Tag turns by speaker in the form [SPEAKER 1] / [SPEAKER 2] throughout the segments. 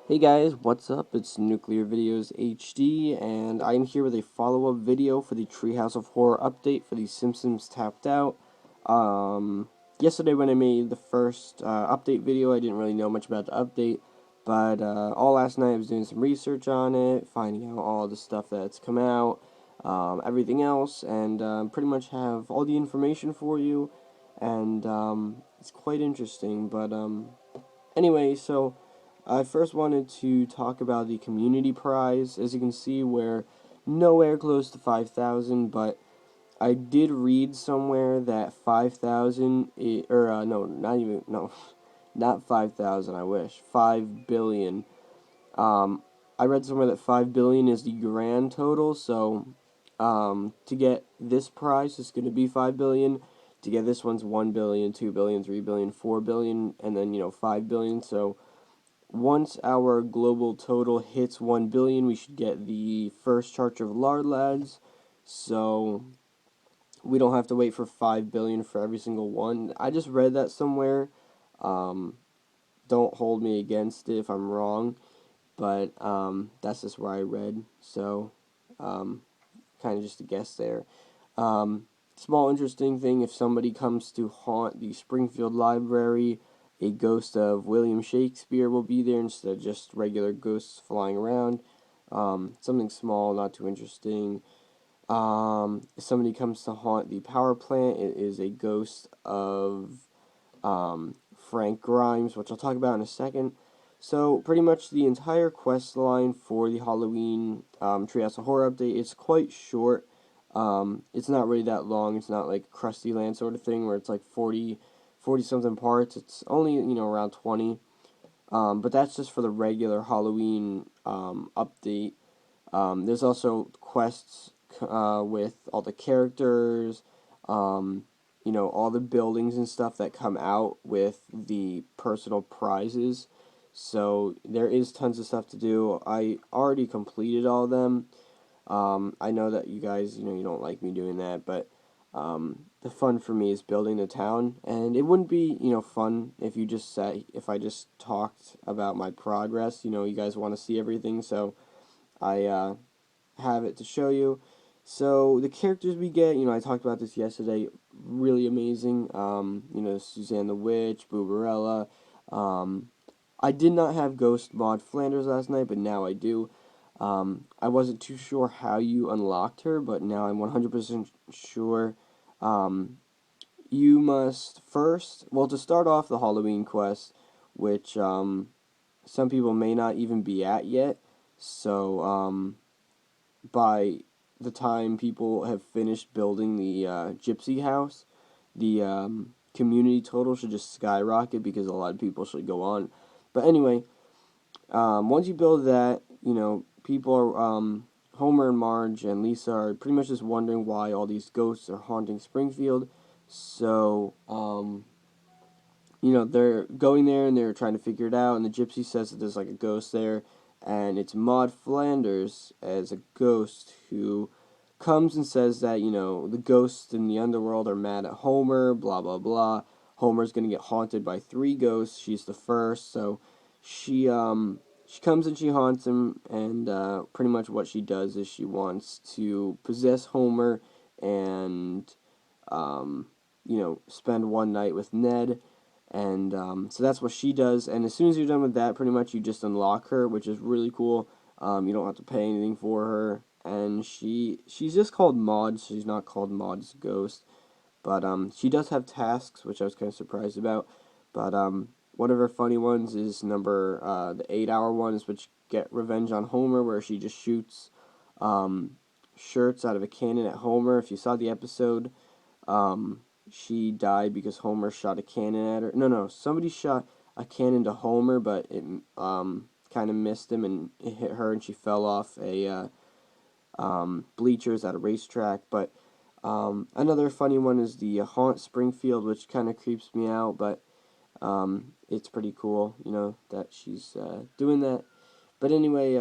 [SPEAKER 1] Hey guys, what's up? It's NuclearVideosHD, and I'm here with a follow-up video for the Treehouse of Horror update for the Simpsons Tapped Out. Yesterday when I made the first update video, I didn't really know much about the update, but all last night I was doing some research on it, finding out all the stuff that's come out, everything else, and pretty much have all the information for you, and it's quite interesting, but anyway, so I first wanted to talk about the community prize. As you can see, we're nowhere close to 5,000, but I did read somewhere that 5,000, no, not even, no, not 5,000, I wish, 5 billion. I read somewhere that 5 billion is the grand total, so to get this prize, it's going to be 5 billion. To get this one's 1 billion, 2 billion, 3 billion, 4 billion, and then, 5 billion, so once our global total hits 1 billion, we should get the first charge of lard lads. So we don't have to wait for 5 billion for every single one. I just read that somewhere. Um, don't hold me against it if I'm wrong, but that's just where I read. So um, kind of just a guess there. Um, Small interesting thing, if somebody comes to haunt the Springfield Library, a ghost of William Shakespeare will be there instead of just regular ghosts flying around. Something small, not too interesting. If somebody comes to haunt the power plant, it is a ghost of Frank Grimes, which I'll talk about in a second. So pretty much the entire quest line for the Halloween Treehouse of Horror update, it's quite short. It's not really that long. It's not like Krusty Land sort of thing where it's like 40 something parts. It's only, around 20. But that's just for the regular Halloween update. There's also quests with all the characters, all the buildings and stuff that come out with the personal prizes. So there is tons of stuff to do. I already completed all of them. I know that you guys, you don't like me doing that, but the fun for me is building the town, and it wouldn't be, fun if if I just talked about my progress. You guys want to see everything, so I have it to show you. So the characters we get, I talked about this yesterday, really amazing. Suzanne the Witch, Booberella. I did not have Ghost Mod Flanders last night, but now I do. I wasn't too sure how you unlocked her, but now I'm 100% sure. You must first, well, to start off the Halloween quest, which some people may not even be at yet, so by the time people have finished building the gypsy house, the community total should just skyrocket because a lot of people should go on. But anyway, once you build that, people are, Homer and Marge and Lisa are pretty much just wondering why all these ghosts are haunting Springfield. So, they're going there and they're trying to figure it out, and the gypsy says that there's like a ghost there, and it's Maud Flanders as a ghost who comes and says that, the ghosts in the underworld are mad at Homer, blah, blah, blah. Homer's gonna get haunted by 3 ghosts. She's the first, so she comes and she haunts him, and pretty much what she does is she wants to possess Homer and, spend one night with Ned. And so that's what she does. And as soon as you're done with that, pretty much you just unlock her, which is really cool. You don't have to pay anything for her. And she's just called Maud. She's not called Maud's Ghost. But she does have tasks, which I was kind of surprised about. But one of her funny ones is the 8-hour ones, which get revenge on Homer, where she just shoots shirts out of a cannon at Homer. If you saw the episode, she died because Homer shot a cannon at her. No, somebody shot a cannon to Homer, but it kind of missed him and it hit her, and she fell off a bleachers at a racetrack. But another funny one is the haunt Springfield, which kind of creeps me out, but it's pretty cool, that she's doing that. But anyway,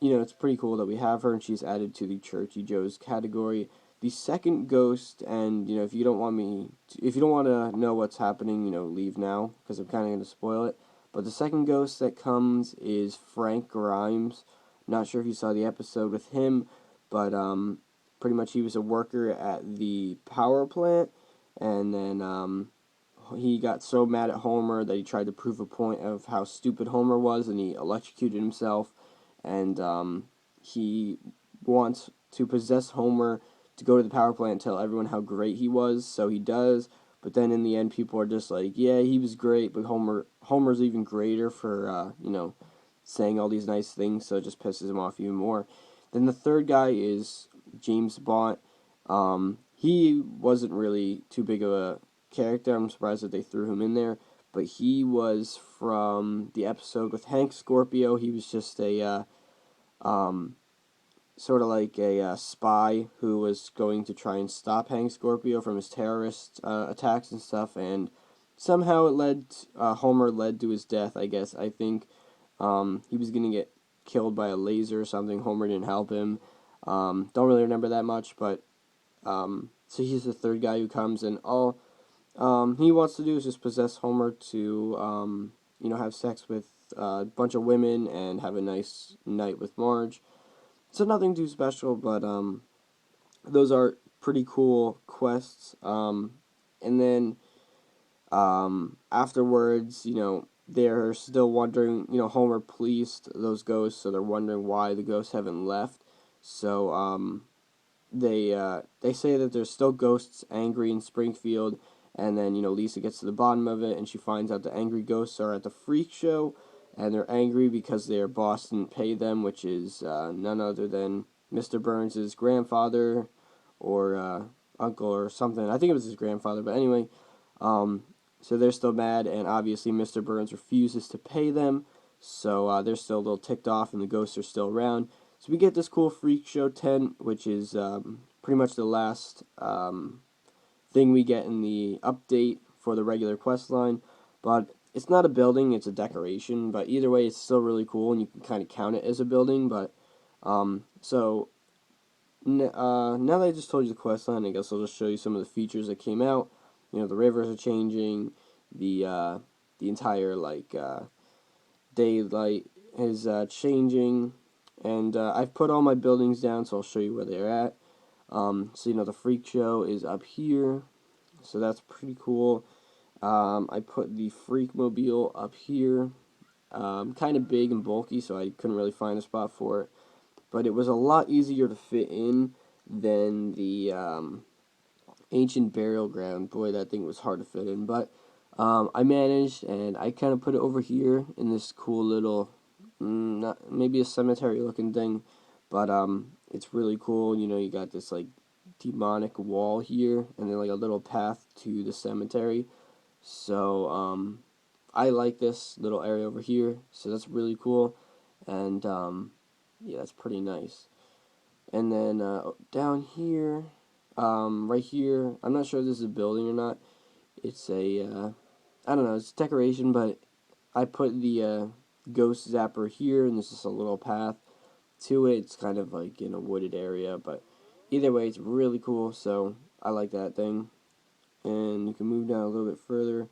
[SPEAKER 1] it's pretty cool that we have her, and she's added to the Churchy Joe's category. The second ghost, and if you don't want to know what's happening, leave now because I'm kind of going to spoil it. But the second ghost that comes is Frank Grimes. Not sure if you saw the episode with him, but pretty much he was a worker at the power plant, and then he got so mad at Homer that he tried to prove a point of how stupid Homer was, and he electrocuted himself, and he wants to possess Homer to go to the power plant and tell everyone how great he was, so he does. But then in the end, people are just like, yeah, he was great, but Homer's even greater for saying all these nice things, so it just pisses him off even more. Then the third guy is James Bond. He wasn't really too big of a character. I'm surprised that they threw him in there, but he was from the episode with Hank Scorpio. He was just a sort of like a spy who was going to try and stop Hank Scorpio from his terrorist attacks and stuff, and somehow it led Homer led to his death, I guess. I think he was going to get killed by a laser or something. Homer didn't help him. Don't really remember that much, but so he's the third guy who comes, and all he wants to do is just possess Homer to have sex with a bunch of women and have a nice night with Marge. So nothing too special, but those are pretty cool quests. And then afterwards, they're still wondering. Homer policed those ghosts, so they're wondering why the ghosts haven't left. So they say that there's still ghosts angry in Springfield, and then Lisa gets to the bottom of it, and she finds out the angry ghosts are at the freak show. And they're angry because their boss didn't pay them, which is none other than Mr. Burns' grandfather or uncle or something. I think it was his grandfather, but anyway. So they're still mad, and obviously Mr. Burns refuses to pay them, so they're still a little ticked off, and the ghosts are still around. So we get this cool freak show tent, which is pretty much the last thing we get in the update for the regular quest line, but it's not a building, it's a decoration, but either way, it's still really cool, and you can kind of count it as a building, but, so, now that I just told you the quest line, I guess I'll just show you some of the features that came out. The rivers are changing, the entire, daylight is, changing, and, I've put all my buildings down, so I'll show you where they're at. So, the freak show is up here, so that's pretty cool. I put the Freakmobile up here, kind of big and bulky, so I couldn't really find a spot for it, but it was a lot easier to fit in than the ancient burial ground. Boy, that thing was hard to fit in, but I managed, and I kind of put it over here in this cool little, not maybe a cemetery looking thing, but it's really cool. You got this demonic wall here, and then a little path to the cemetery. So, I like this little area over here, so that's really cool, and, yeah, that's pretty nice. And then, down here, right here, I'm not sure if this is a building or not. It's a, I don't know, it's decoration, but I put the, ghost zapper here, and this is a little path to it. It's kind of in a wooded area, but either way, it's really cool, so I like that thing. And you can move down a little bit further,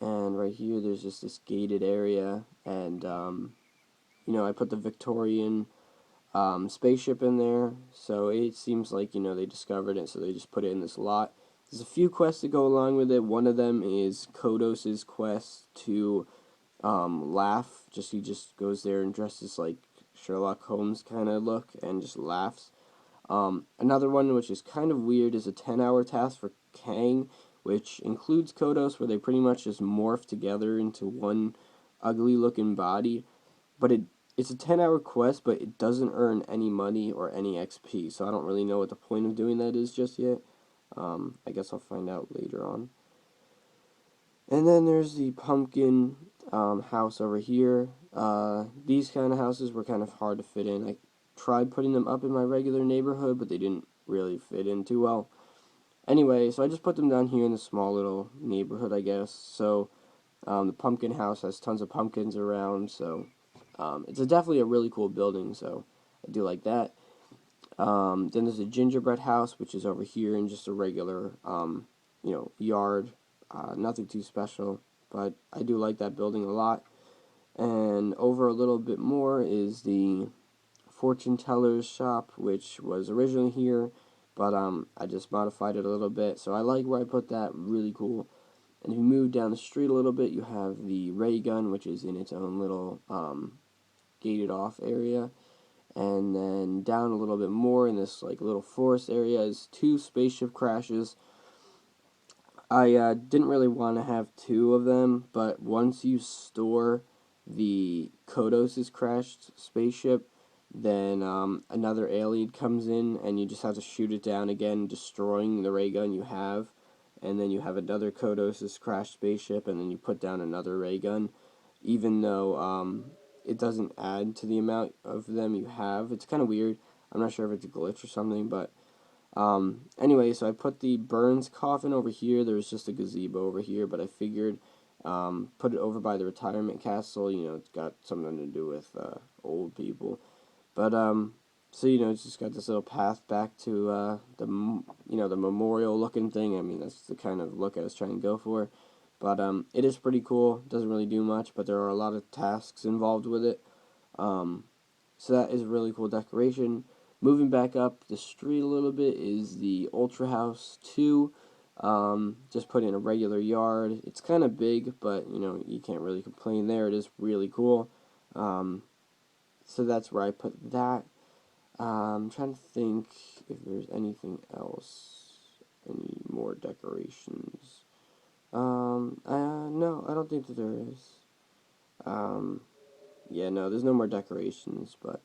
[SPEAKER 1] and right here there's just this gated area, and I put the Victorian spaceship in there, so it seems like they discovered it, so they just put it in this lot. There's a few quests that go along with it. One of them is Kodos's quest to laugh. He just goes there and dresses like Sherlock Holmes kind of look and just laughs. Another one, which is kind of weird, is a 10-hour task for Kang, which includes Kodos, where they pretty much just morph together into one ugly-looking body. But it's a 10-hour quest, but it doesn't earn any money or any XP, so I don't really know what the point of doing that is just yet. I guess I'll find out later on. And then there's the pumpkin house over here. These kind of houses were kind of hard to fit in. I tried putting them up in my regular neighborhood, but they didn't really fit in too well. Anyway, so I just put them down here in the small little neighborhood, I guess. So the pumpkin house has tons of pumpkins around, so it's definitely a really cool building, so I do like that. Then there's a gingerbread house, which is over here in just a regular, yard. Nothing too special, but I do like that building a lot. And over a little bit more is the fortune teller's shop, which was originally here, but I just modified it a little bit. So I like where I put that, really cool. And if you move down the street a little bit, you have the ray gun, which is in its own little gated off area. And then down a little bit more in this like little forest area is 2 spaceship crashes. I didn't really want to have 2 of them, but once you store the Kodos' crashed spaceship, then another alien comes in and you just have to shoot it down again, destroying the ray gun you have. And then you have another Kodos' crashed spaceship, and then you put down another ray gun. Even though it doesn't add to the amount of them you have. It's kind of weird. I'm not sure if it's a glitch or something, but anyway, so I put the Burns coffin over here. There's just a gazebo over here, but I figured put it over by the retirement castle. You know, it's got something to do with old people. But so it's just got this little path back to the the memorial looking thing. I mean, that's the kind of look I was trying to go for. But it is pretty cool. Doesn't really do much, but there are a lot of tasks involved with it. So that is a really cool decoration. Moving back up the street a little bit is the Ultra House 2. Just put in a regular yard. It's kind of big, but you can't really complain there. It is really cool. So that's where I put that. I'm trying to think if there's anything else, any more decorations. No, I don't think that there is. Yeah, no, there's no more decorations, but,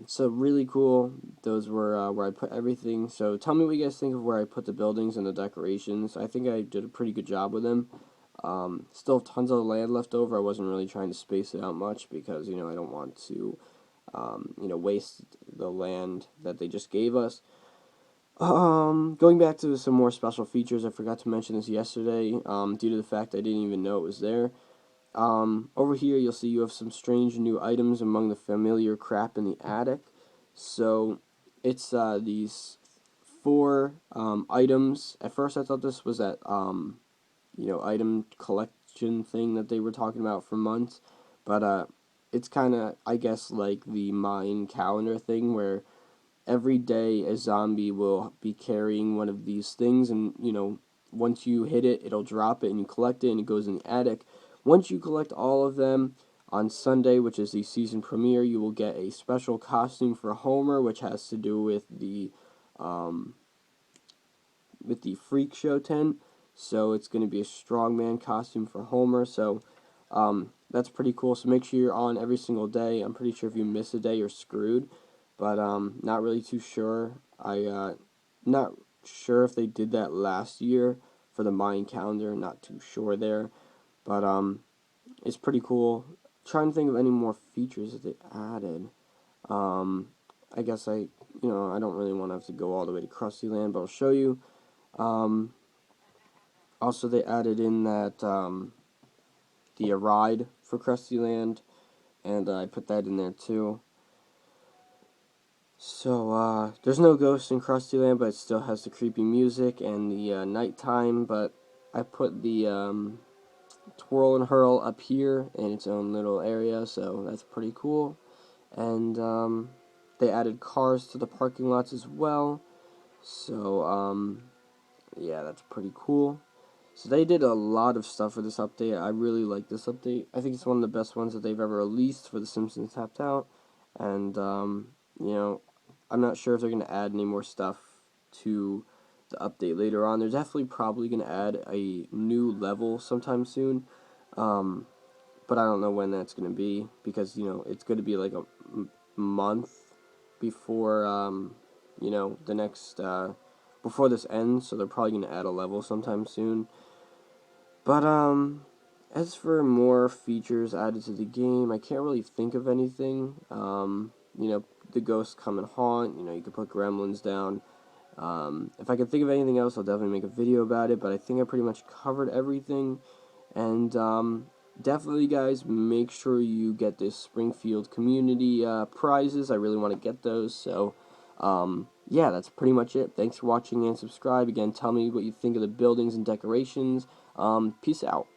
[SPEAKER 1] so really cool. Those were, where I put everything. So tell me what you guys think of where I put the buildings and the decorations. I think I did a pretty good job with them. Still tons of land left over. I wasn't really trying to space it out much because, I don't want to, waste the land that they just gave us. Going back to some more special features, I forgot to mention this yesterday, due to the fact I didn't even know it was there. Over here you'll see you have some strange new items among the familiar crap in the attic. So, it's, these 4, items. At first I thought this was that, item collection thing that they were talking about for months. But, it's kinda, I guess, like the Mayan calendar thing where every day a zombie will be carrying one of these things, and once you hit it, it'll drop it and you collect it and it goes in the attic. Once you collect all of them on Sunday, which is the season premiere, you will get a special costume for Homer, which has to do with the freak show tent. So it's going to be a strongman costume for Homer. So that's pretty cool. So make sure you're on every single day. I'm pretty sure if you miss a day, you're screwed. But not really too sure. Not sure if they did that last year for the Mayan calendar. Not too sure there. But it's pretty cool. Trying to think of any more features that they added. I guess I don't really want to have to go all the way to Krusty Land, but I'll show you. Also, they added in that the ride for Krusty Land, and I put that in there too. So, there's no ghosts in Krusty Land, but it still has the creepy music and the nighttime. But I put the Twirl and Hurl up here in its own little area, so that's pretty cool. And they added cars to the parking lots as well. So, yeah, that's pretty cool. So they did a lot of stuff for this update. I really like this update. I think it's one of the best ones that they've ever released for the Simpsons Tapped Out. And, I'm not sure if they're going to add any more stuff to the update later on. They're definitely probably going to add a new level sometime soon. But I don't know when that's going to be, because, it's going to be like a month before, the next, before this ends, so they're probably going to add a level sometime soon. But, as for more features added to the game, I can't really think of anything. The ghosts come and haunt, you can put gremlins down. If I can think of anything else, I'll definitely make a video about it, but I think I pretty much covered everything. And, definitely, guys, make sure you get this Springfield community prizes. I really want to get those, so, yeah, that's pretty much it. Thanks for watching and subscribe. Again, tell me what you think of the buildings and decorations. Peace out.